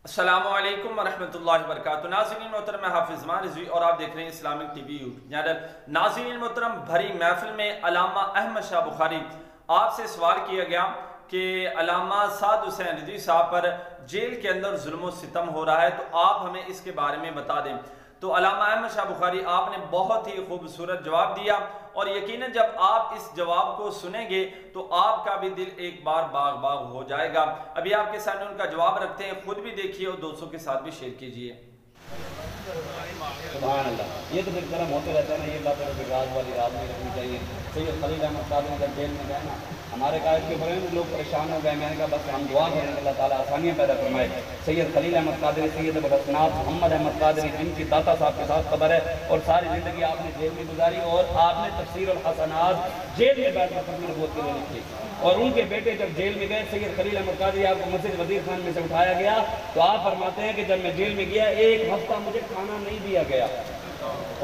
अस्सलामुअलैकुम वरहमतुल्लाहि वबरकातुहू। नाज़रीन मोहतरम, मैं हाफिज़ मान रिज़वी और आप देख रहे हैं इस्लामिक टीवी यूट्यूब चैनल। नाज़रीन मोहतरम, भरी महफिल में अल्लामा अहमद शाह बुखारी आपसे सवाल किया गया कि अल्लामा साद हुसैन रिज़वी साहब पर जेल के अंदर जुल्म सितम हो रहा है, तो आप हमें इसके बारे में बता दें। तो अल्लामा अहमद शाह बुखारी आपने बहुत ही खूबसूरत जवाब दिया और यकीनन जब आप इस जवाब को सुनेंगे तो आपका भी दिल एक बार बाग बाग हो जाएगा। अभी आपके सामने उनका जवाब रखते हैं, खुद भी देखिए और दोस्तों के साथ भी शेयर कीजिए। सुभान अल्लाह, ये तो बेशरम होते रहता है ना, ये बात राज वाली राज नहीं रखनी चाहिए। सैयद खलील अहमद कादरी जब जेल में गए ना, हमारे कायद के बड़े लोग परेशान हो गए। मैंने कहा बस हम दुआ करें कि अल्लाह ताला आसानियाँ पैदा फरमाए। सैयद खलील अहमद कादरी, सैयद बरसनाथ मोहम्मद अहमद कादरी, जिनकी दाता साहब के साथ खबर है और सारी ज़िंदगी आपने जेल में गुजारी और आपने तफसीर और हसनात जेल में बैठ कर अपनी नबूवत के लिए लिखी। और उनके बेटे जब जेल में गए, सैयद खलील अहमद कादरी, आपको मस्जिद वजीर खान में से उठाया गया, तो आप फरमाते हैं कि जब मैं जेल में गया 1 हफ्ता मुझे खाना नहीं दिया गया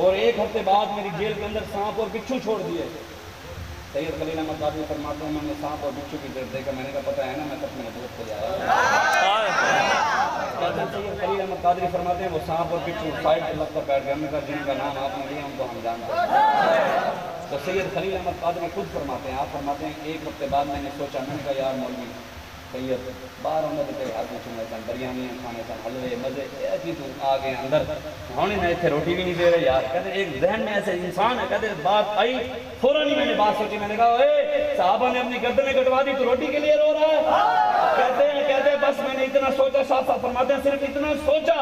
और 1 हफ्ते बाद मेरी जेल के अंदर सांप और बिच्छू छोड़ दिए। सैयद खलील अहमद कादरी फरमाते हैं मैंने सांप और बिच्छू की दर्द देखा, मैंने कहा पता है ना मैं तब में नबूवत के लिए आया। सैयद खलील अहमद कादरी फरमाते हैं वो सांप और बिच्छू साइड पे लग कर बैठ गए। हमने कहा जिनका नाम आपने लिया उनको हम जानते हैं। तो सैयद खलील अहमद कादरी खुद फरमाते हैं, आप फरमाते हैं 1 हफ्ते बाद मैंने सोचा, मैंने कहा यार मौलवी सैयद बाहर अंदर आदमी सुने सन बिरयानी खाने सन हलवे मजे चीज आ गए अंदर होने में इतने रोटी भी नहीं दे रहे यार। कहते एक जहन में ऐसे इंसान है, कहते बात आई फौरन ही मैंने बात सोची, मैंने कहा साहबा ने अपनी गर्दनें कटवा दी तो रोटी के लिए रो रहा है। कहते बस मैंने इतना सोचा, साहब फरमाते हैं सिर्फ इतना सोचा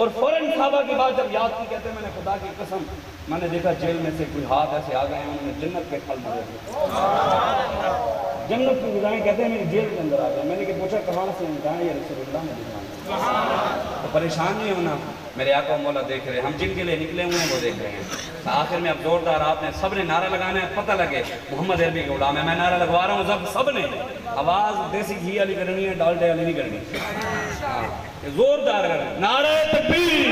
और फौरन साहबा की बात जब याद की, कहते मैंने खुदा की कसम मैंने देखा जेल में से कोई हाथ ऐसे आ गए हैं, उन्होंने जन्नत के फल मारे, जन्नत की गुजारें। कहते हैं मेरी जेल के अंदर आ गए। मैंने पूछा कहाँ से, कहा ये रसूलुल्लाह ने दिखाया। तो परेशान नहीं होना, मेरे आका मौला देख रहे हैं, हम जिनके लिए निकले हुए हैं वो देख रहे हैं। आखिर में अब जोरदार आपने सब ने नारा लगाना है, पता लगे मोहम्मद अरबी के गुलाम है। मैं नारा लगवा रहा हूँ, जब सब ने आवाज देसी घी वाली करनी है, डालडे वाली नहीं करनी, जोरदार करना नारे तकबीर।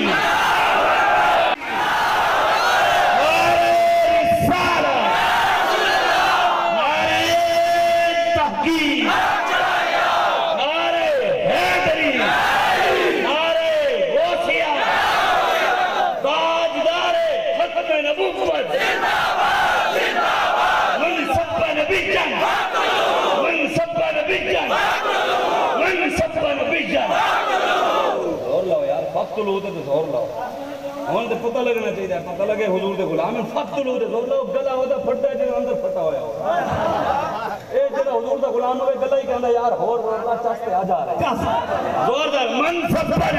जोर लाओ, हम तो पता लगना चाहिए, पता लगे हुजूर दे गुलाम है, फतलू दे जोर लाओ। गला होता फटता है जो अंदर फटा होया हो, ए जेड़ा हुजूर दा गुलाम होवे गला ही कहंदा यार होर चस्ते आ जा रहा है जोरदार मन सब पर